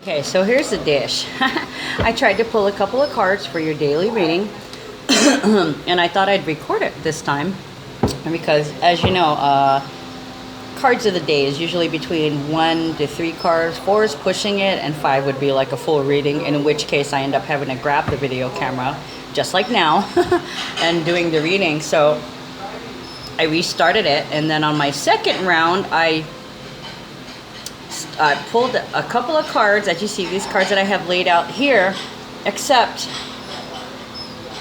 Okay, so here's the dish. I tried to pull a couple of cards for your daily reading, and I thought I'd record it this time because, as you know, cards of the day is usually between 1 to 3 cards. 4 is pushing it, and 5 would be like a full reading, in which case I end up having to grab the video camera, just like now, and doing the reading. So I restarted it, and then on my second round, I pulled a couple of cards, as you see, these cards that I have laid out here, except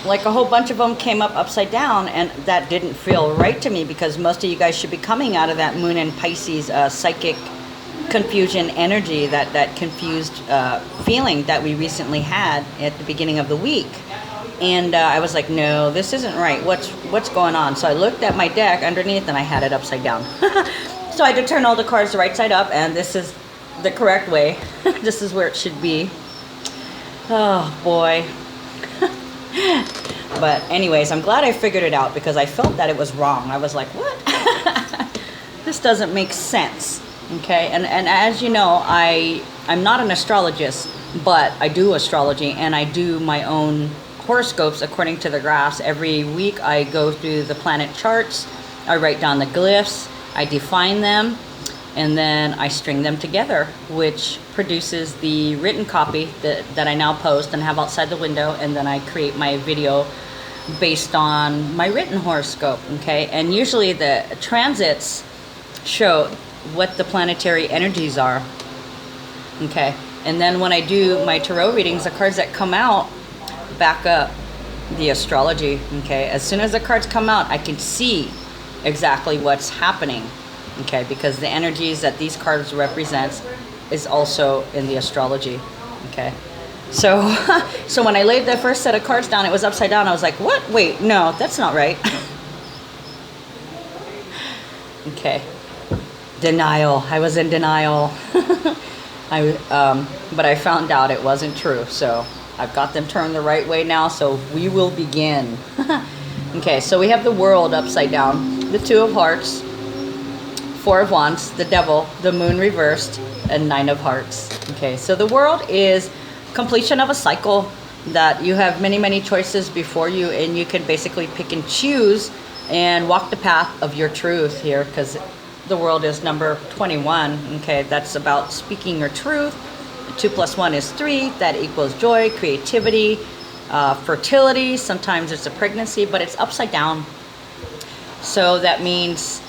like a whole bunch of them came up upside down, and that didn't feel right to me because most of you guys should be coming out of that Moon and Pisces psychic confusion energy, that confused feeling that we recently had at the beginning of the week. And I was like, no, this isn't right. What's going on? So I looked at my deck underneath, and I had it upside down. So I had to turn all the cards the right side up, and this is the correct way. This is where it should be. Oh boy. But anyways, I'm glad I figured it out because I felt that it was wrong. I was like, what? This doesn't make sense. Okay, and as you know, I'm not an astrologist, but I do astrology, and I do my own horoscopes according to the graphs. Every week I go through the planet charts, I write down the glyphs, I define them, and then I string them together, which produces the written copy that I now post and have outside the window, and then I create my video based on my written horoscope, okay? And usually the transits show what the planetary energies are, okay? And then when I do my tarot readings, the cards that come out back up the astrology, okay? As soon as the cards come out, I can see exactly what's happening, okay, because the energies that these cards represent is also in the astrology, okay? So so when I laid the first set of cards down, it was upside down. I was like, what? Wait, no, that's not right. Okay, denial. I was in denial. But I found out it wasn't true, so I've got them turned the right way now, so we will begin. Okay, so we have the World upside down, the 2 of Hearts, 4 of Wands, the Devil, the Moon reversed, and 9 of Hearts. Okay, so the World is completion of a cycle that you have many choices before you, and you can basically pick and choose and walk the path of your truth here, because the World is number 21. Okay, that's about speaking your truth. 2 plus 1 is 3. That equals joy, creativity, fertility. Sometimes it's a pregnancy, but it's upside down. So that means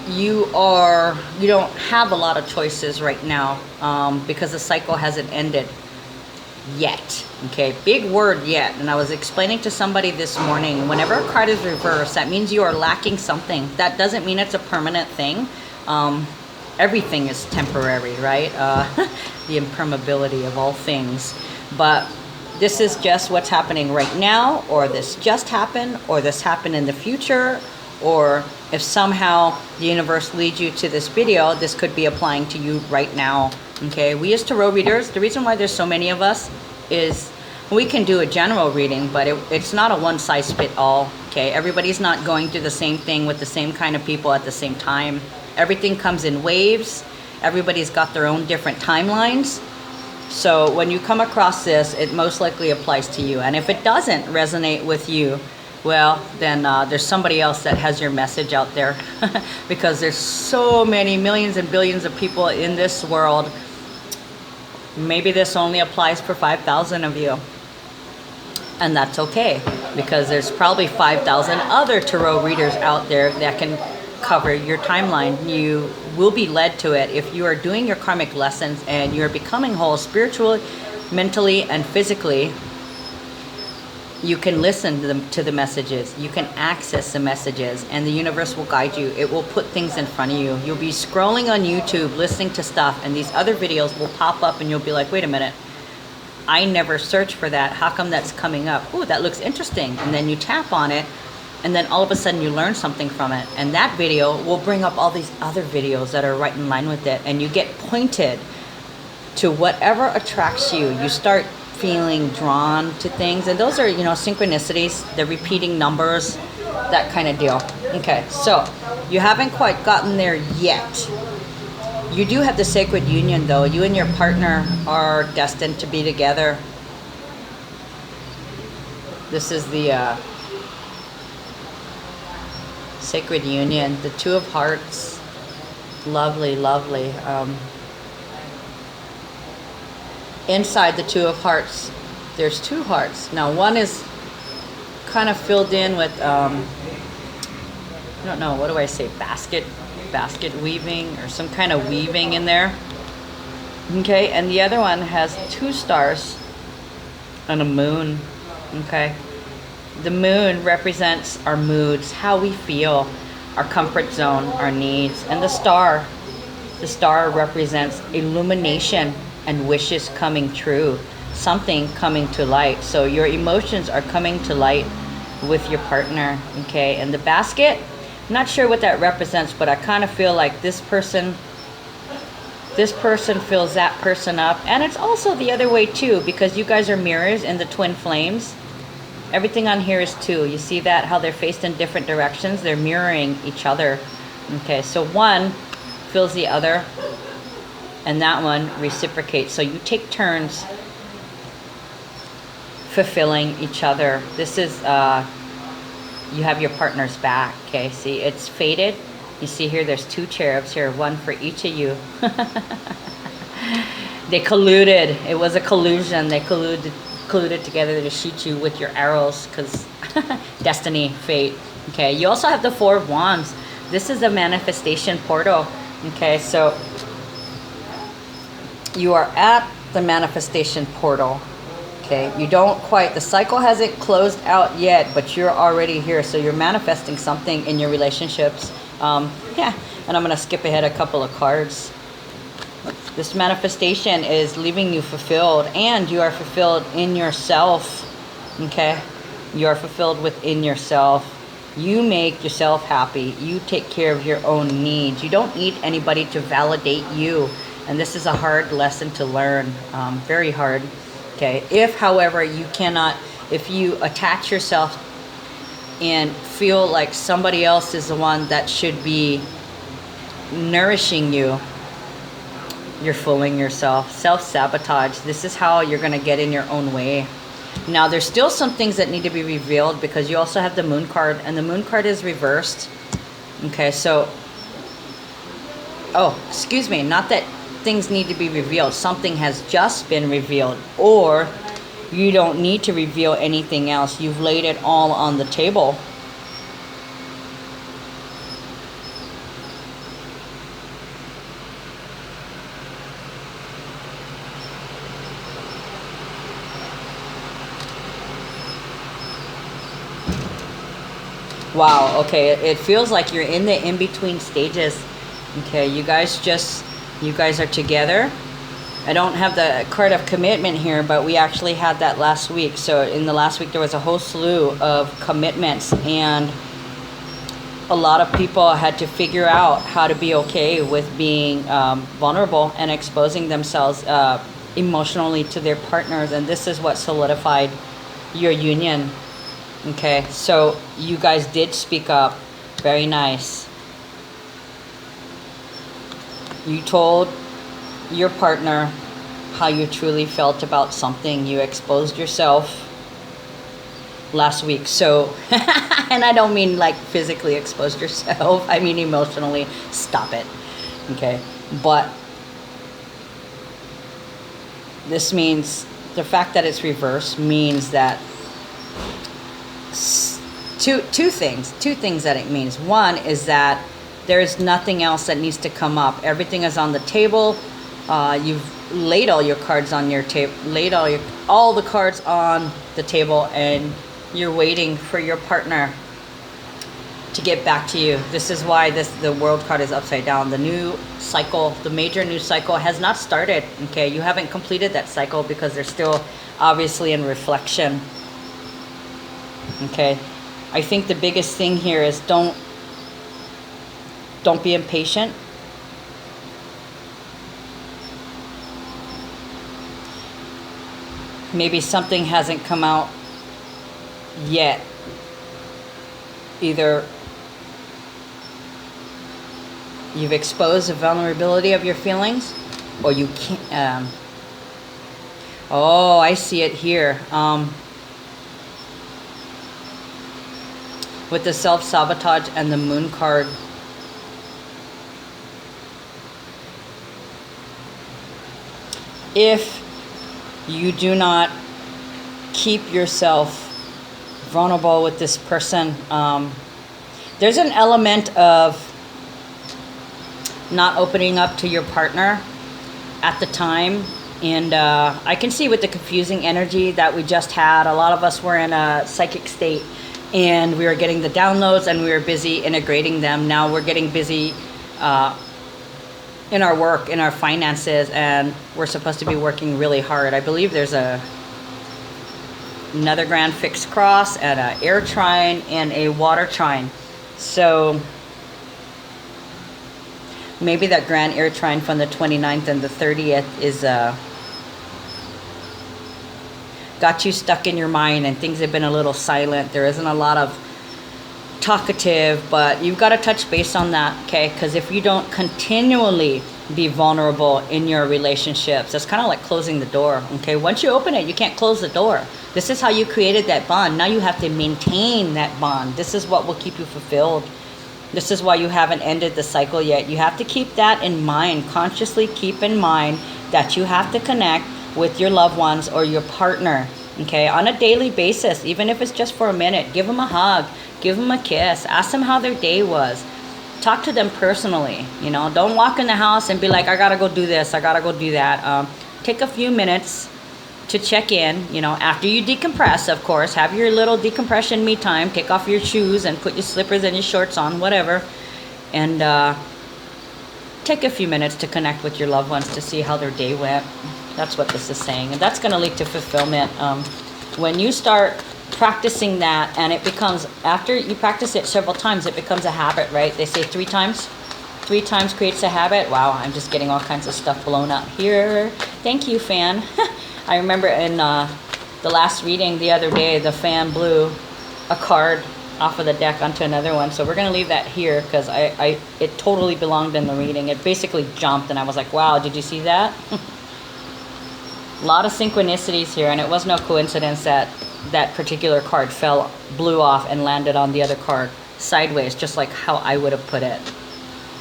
you don't have a lot of choices right now, because the cycle hasn't ended yet. Okay, big word, yet. And I was explaining to somebody this morning, whenever a card is reversed, that means you are lacking something. That doesn't mean it's a permanent thing. Everything is temporary, right? The impermeability of all things. But this is just what's happening right now, or this just happened, or this happened in the future, or if somehow the universe leads you to this video, this could be applying to you right now. Okay, we as tarot readers, the reason why there's so many of us is we can do a general reading, but it's not a one-size-fits-all. Okay, everybody's not going through the same thing with the same kind of people at the same time. Everything comes in waves. Everybody's got their own different timelines. So when you come across this, it most likely applies to you. And if it doesn't resonate with you, well, then there's somebody else that has your message out there. Because there's so many millions and billions of people in this world. Maybe this only applies for 5,000 of you. And that's okay, because there's probably 5,000 other tarot readers out there that can cover your timeline. You will be led to it if you are doing your karmic lessons and you're becoming whole spiritually, mentally, and physically. You can listen to the messages, you can access the messages, and the universe will guide you. It will put things in front of you. You'll be scrolling on YouTube, listening to stuff, and these other videos will pop up, and you'll be like, wait a minute, I never searched for that. How come that's coming up? Oh, that looks interesting. And then you tap on it, and then all of a sudden you learn something from it. And that video will bring up all these other videos that are right in line with it, and you get pointed to whatever attracts you. You start feeling drawn to things, and those are, synchronicities, the repeating numbers, that kind of deal. Okay, so you haven't quite gotten there yet. You do have the sacred union, though. You and your partner are destined to be together. This is the sacred union, the Two of Hearts. Lovely, lovely. Inside the Two of Hearts, there's two hearts. Now, one is kind of filled in with, I don't know, what do I say, basket weaving or some kind of weaving in there. Okay, and the other one has two stars and a moon. Okay, the moon represents our moods, how we feel, our comfort zone, our needs, and the star represents illumination and wishes coming true, something coming to light. So your emotions are coming to light with your partner. Okay, and the basket, I'm not sure what that represents, but I kind of feel like this person fills that person up. And it's also the other way too, because you guys are mirrors in the twin flames. Everything on here is two. You see that, how they're faced in different directions? They're mirroring each other. Okay, so one fills the other, and that one reciprocates. So you take turns fulfilling each other. This is, you have your partner's back. Okay, see, it's faded. You see here, there's two cherubs here, one for each of you. They colluded. It was a collusion. They colluded together to shoot you with your arrows, because destiny, fate. Okay, you also have the Four of Wands. This is a manifestation portal. Okay, so you are at the manifestation portal. Okay, you don't quite, the cycle hasn't closed out yet, but you're already here. So you're manifesting something in your relationships. Yeah, and I'm going to skip ahead a couple of cards. This manifestation is leaving you fulfilled, and you are fulfilled in yourself. Okay, you are fulfilled within yourself. You make yourself happy. You take care of your own needs. You don't need anybody to validate you. And this is a hard lesson to learn, very hard. Okay, if, however, if you attach yourself and feel like somebody else is the one that should be nourishing you, you're fooling yourself. Self-sabotage. This is how you're going to get in your own way. Now, there's still some things that need to be revealed, because you also have the Moon card, and the Moon card is reversed. Okay, so, oh, excuse me, not that things need to be revealed. Something has just been revealed, or you don't need to reveal anything else. You've laid it all on the table. Wow, okay, it feels like you're in the in-between stages. Okay, you guys are together. I don't have the card of commitment here, but we actually had that last week. So in the last week, there was a whole slew of commitments, and a lot of people had to figure out how to be okay with being vulnerable and exposing themselves emotionally to their partners. And this is what solidified your union. Okay, so you guys did speak up. Very nice. You told your partner how you truly felt about something. You exposed yourself last week. So, and I don't mean like physically exposed yourself. I mean emotionally. Stop it. Okay, but this means, the fact that it's reversed means that two things that it means. One is that there is nothing else that needs to come up. Everything is on the table. You've laid all your cards on your table, laid all the cards on the table, and you're waiting for your partner to get back to you. This is why the World card is upside down. The new cycle, the major new cycle has not started. Okay, you haven't completed that cycle because they're still obviously in reflection. Okay, I think the biggest thing here is don't be impatient. Maybe something hasn't come out yet. Either You've exposed the vulnerability of your feelings, or you can't. Oh, I see it here. With the self-sabotage and the moon card. If you do not keep yourself vulnerable with this person, there's an element of not opening up to your partner at the time. And I can see with the confusing energy that we just had, a lot of us were in a psychic state and we were getting the downloads and we were busy integrating them. Now we're getting busy in our work, in our finances, and we're supposed to be working really hard. I believe there's another grand fixed cross and an air trine and a water trine. So maybe that grand air trine from the 29th and the 30th is got you stuck in your mind and things have been a little silent. There isn't a lot of talkative, but you've got to touch base on that, okay? Because if you don't continually be vulnerable in your relationships, it's kind of like closing the door, okay? Once you open it, you can't close the door. This is how you created that bond. Now you have to maintain that bond. This is what will keep you fulfilled. This is why you haven't ended the cycle yet. You have to keep that in mind. Consciously keep in mind that you have to connect with your loved ones or your partner, okay, on a daily basis, even if it's just for a minute. Give them a hug, give them a kiss, ask them how their day was. Talk to them personally, you know. Don't walk in the house and be like, I gotta go do this, I gotta go do that. Take a few minutes to check in, you know, after you decompress, of course. Have your little decompression me time. Take off your shoes and put your slippers and your shorts on, whatever. And take a few minutes to connect with your loved ones to see how their day went. That's what this is saying. And that's going to lead to fulfillment. When you start practicing that, and it becomes, after you practice it several times, it becomes a habit, right? They say 3 times. 3 times creates a habit. Wow, I'm just getting all kinds of stuff blown up here. Thank you, fan. I remember in the last reading the other day, the fan blew a card off of the deck onto another one. So we're going to leave that here because it totally belonged in the reading. It basically jumped, and I was like, wow, did you see that? A lot of synchronicities here, and it was no coincidence that that particular card blew off and landed on the other card sideways, just like how I would have put it.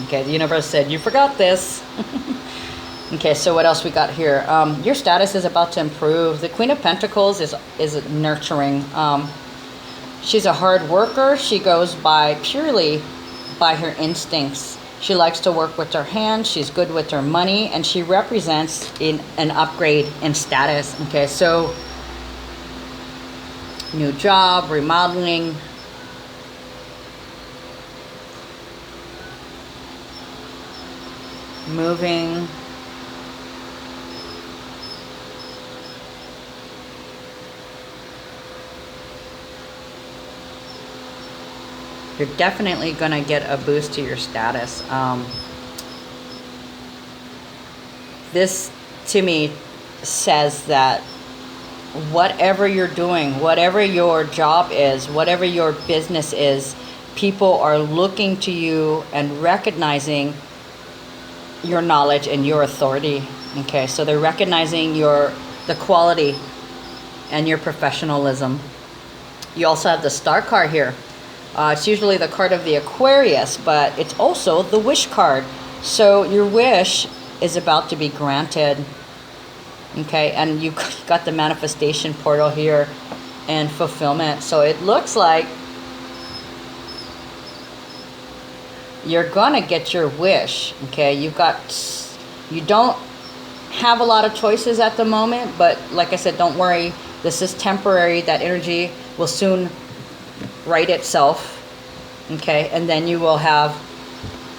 Okay, the universe said, you forgot this. Okay, so what else we got here? Your status is about to improve. The Queen of Pentacles is nurturing. She's a hard worker. She goes purely by her instincts. She likes to work with her hands. She's good with her money, and she represents an upgrade in status. Okay, so new job, remodeling, moving. You're definitely going to get a boost to your status. This, to me, says that whatever you're doing, whatever your job is, whatever your business is, people are looking to you and recognizing your knowledge and your authority. Okay, so they're recognizing the quality and your professionalism. You also have the Star card here. It's usually the card of the Aquarius, but it's also the wish card. So your wish is about to be granted. Okay, and you got the manifestation portal here and fulfillment. So it looks like you're gonna get your wish. Okay, you don't have a lot of choices at the moment, but like I said, don't worry. This is temporary. That energy will soon right itself. Okay, and then you will have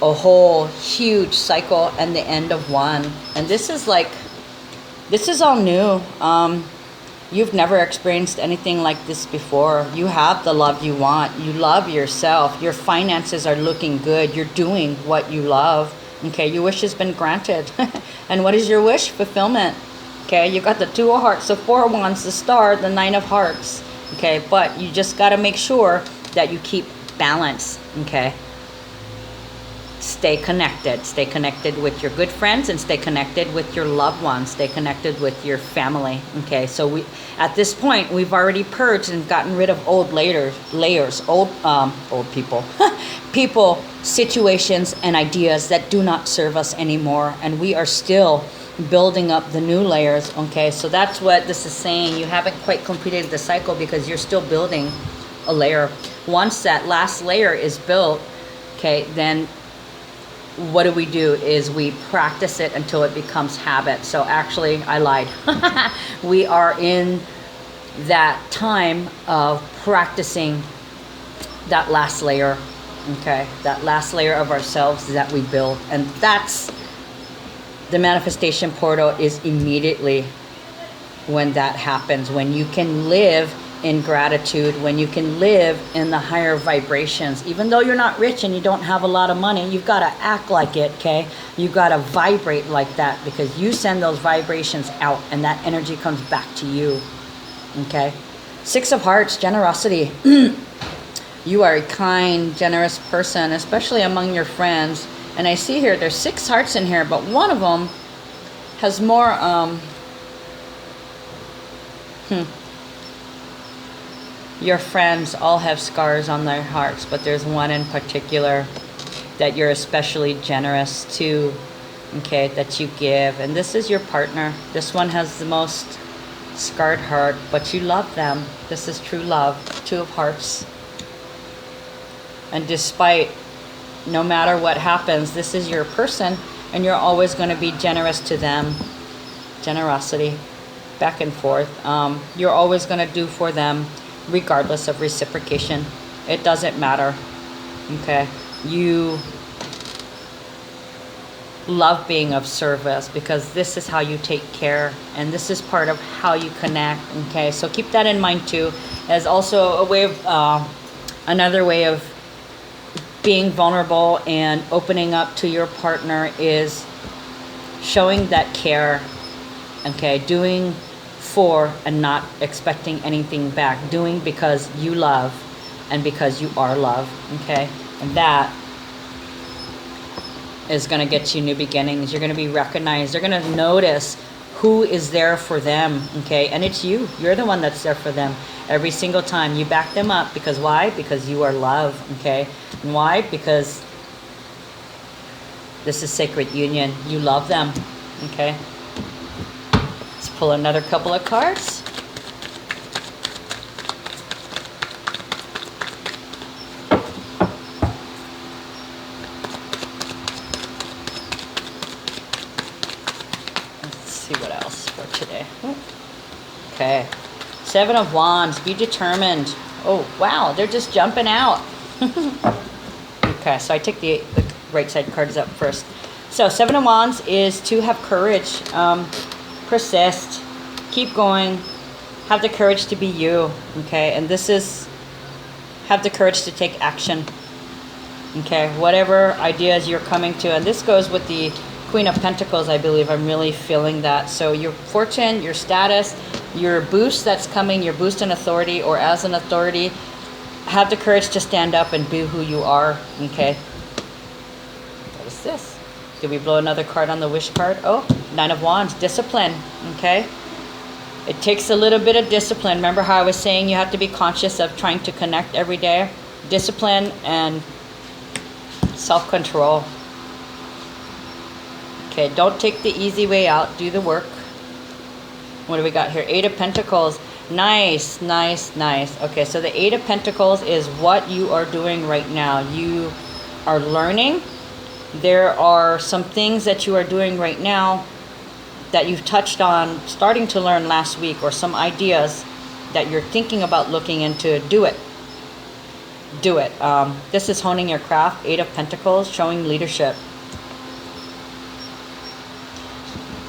a whole huge cycle and the end of one. And this is all new. You've never experienced anything like this before. You have the love you want. You love yourself. Your finances are looking good. You're doing what you love. Okay, your wish has been granted. And what is your wish? Fulfillment. Okay, you got the 2 of hearts, the 4 of wands, the star, the 9 of hearts. Okay, but you just got to make sure that you keep balance. Okay, stay connected. Stay connected with your good friends and stay connected with your loved ones. Stay connected with your family. Okay, so we at this point we've already purged and gotten rid of old old people, people, situations, and ideas that do not serve us anymore, and we are still building up the new layers. Okay, so that's what this is saying. You haven't quite completed the cycle because you're still building a layer. Once that last layer is built, okay, then what do? Is we practice it until it becomes habit. So actually, I lied. We are in that time of practicing that last layer, okay? That last layer of ourselves that we build. And that's the manifestation portal is immediately when that happens, when you can live in gratitude, when you can live in the higher vibrations. Even though you're not rich and you don't have a lot of money, you've got to act like it, okay? You've got to vibrate like that, because you send those vibrations out and that energy comes back to you, okay? Six of Hearts, generosity. You are a kind, generous person, especially among your friends. And I see here, there's 6 hearts in here, but one of them has more, Your friends all have scars on their hearts, but there's one in particular that you're especially generous to, okay, that you give. And this is your partner. This one has the most scarred heart, but you love them. This is true love. 2 of Hearts. And despite, no matter what happens, this is your person, and you're always going to be generous to them. Generosity, back and forth. You're always going to do for them, regardless of reciprocation. It doesn't matter, okay? You love being of service because this is how you take care, and this is part of how you connect, okay? So keep that in mind too, as also a way of, another way of being vulnerable and opening up to your partner is showing that care, okay? Doing for and not expecting anything back. Doing because you love and because you are love, okay? And that is going to get you new beginnings. You're going to be recognized. They're going to notice who is there for them, okay? And it's you. You're the one that's there for them every single time. You back them up because why? Because you are love, okay? And why? Because this is sacred union. You love them, okay? Let's pull another couple of cards. Let's see what else for today. Okay. 7 of Wands. Be determined. Oh, wow. They're just jumping out. Okay, so I take the right side cards up first. So 7 of Wands is to have courage. Persist. Keep going. Have the courage to be you. Okay, and this is have the courage to take action. Okay, whatever ideas you're coming to. And this goes with the Queen of Pentacles, I believe. I'm really feeling that. So your fortune, your status, your boost that's coming, your boost in authority or as an authority, have the courage to stand up and be who you are, okay? What is this? Did we blow another card on the wish card? Oh, 9 of Wands, discipline, okay? It takes a little bit of discipline. Remember how I was saying you have to be conscious of trying to connect every day? Discipline and self-control. Okay, don't take the easy way out. Do the work. What do we got here? 8 of Pentacles. Nice, nice, nice. Okay, so the 8 of Pentacles is what you are doing right now. You are learning. There are some things that you are doing right now that you've touched on, starting to learn last week, or some ideas that you're thinking about looking into. Do it. Do it. This is honing your craft. 8 of Pentacles, showing leadership.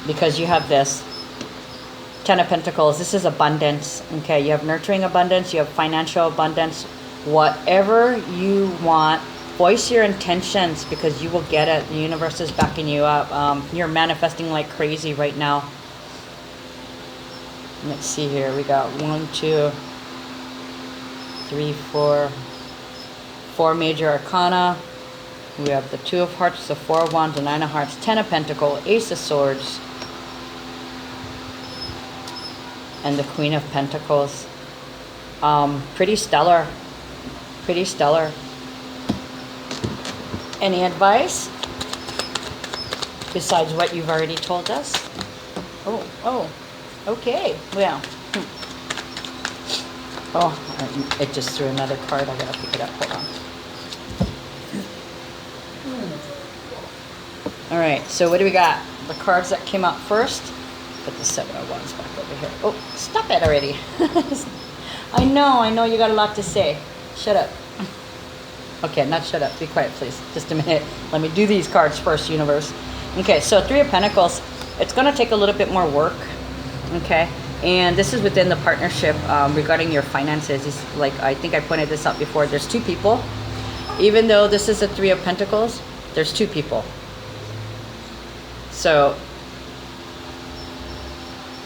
Because you have this. 10 of Pentacles, this is abundance, okay? You have nurturing abundance, you have financial abundance. Whatever you want, voice your intentions because you will get it. The universe is backing you up. You're manifesting like crazy right now. Let's see here. We got 1, 2, 3, 4. 4 major arcana. We have the Two of Hearts, the Four of Wands, the Nine of Hearts, Ten of Pentacles, Ace of Swords, and the Queen of Pentacles. Pretty stellar. Pretty stellar. Any advice besides what you've already told us? Oh, okay. Well, oh, it just threw another card. I gotta pick it up. Hold on. All right, so what do we got? The cards that came out first. Put the Seven of Wands back over here. Oh, stop it already. I know, you got a lot to say. Shut up. Okay, not shut up. Be quiet, please. Just a minute. Let me do these cards first, universe. Okay, so Three of Pentacles. It's going to take a little bit more work. Okay, and this is within the partnership regarding your finances. It's like, I think I pointed this out before. There's two people. Even though this is a Three of Pentacles, there's two people. So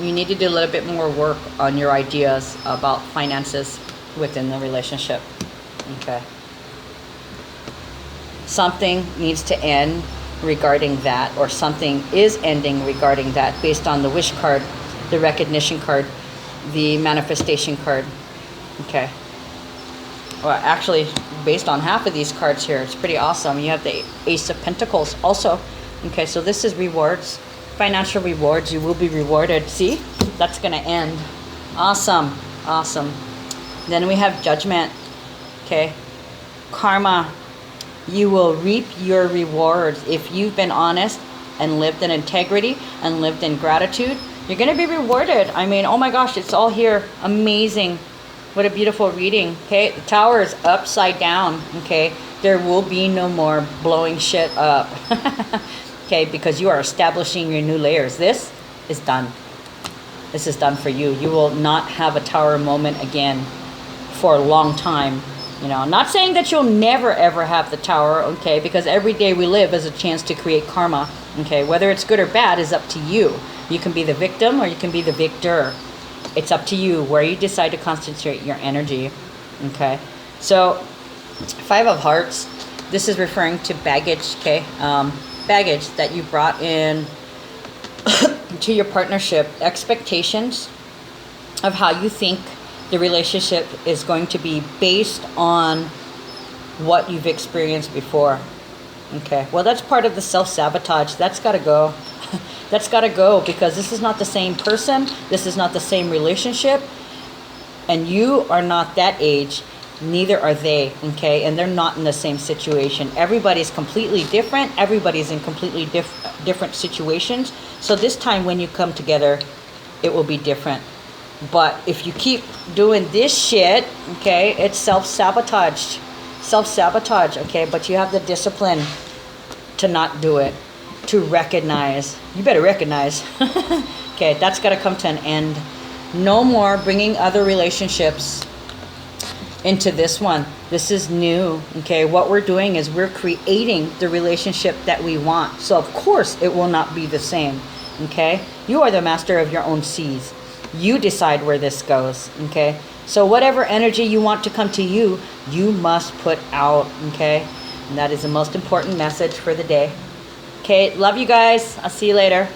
you need to do a little bit more work on your ideas about finances within the relationship. Okay. Something needs to end regarding that, or something is ending regarding that, based on the wish card, the recognition card, the manifestation card. Okay. Well, actually, based on half of these cards here, it's pretty awesome. You have the Ace of Pentacles also. Okay, so this is rewards, financial rewards. You will be rewarded. See, that's going to end. Awesome, awesome. Then we have Judgment. Okay, karma. You will reap your rewards if you've been honest and lived in integrity and lived in gratitude. You're going to be rewarded. I mean, oh my gosh, it's all here. Amazing. What a beautiful reading. Okay, the Tower is upside down. Okay, there will be no more blowing shit up. Okay, because you are establishing your new layers. This is done. This is done for you. You will not have a Tower moment again for a long time. You know, I'm not saying that you'll never ever have the Tower, okay, because every day we live is a chance to create karma. Okay, whether it's good or bad is up to you. You can be the victim or you can be the victor. It's up to you where you decide to concentrate your energy. Okay, so Five of Hearts, this is referring to baggage. Okay, baggage that you brought in to your partnership, expectations of how you think the relationship is going to be based on what you've experienced before. Okay, well, that's part of the self-sabotage. That's got to go. That's got to go, because this is not the same person. This is not the same relationship. And you are not that age. Neither are they, okay? And they're not in the same situation. Everybody's completely different. Everybody's in completely different situations. So this time when you come together, it will be different. But if you keep doing this shit, okay, it's self-sabotage. Self-sabotage, okay? But you have the discipline to not do it, to recognize. You better recognize. Okay, that's got to come to an end. No more bringing other relationships into this one. This is new. Okay, what we're doing is we're creating the relationship that we want. So of course it will not be the same. Okay, you are the master of your own seas. You decide where this goes. Okay, so whatever energy you want to come to you, you must put out. Okay, and that is the most important message for the day. Okay, love you guys. I'll see you later.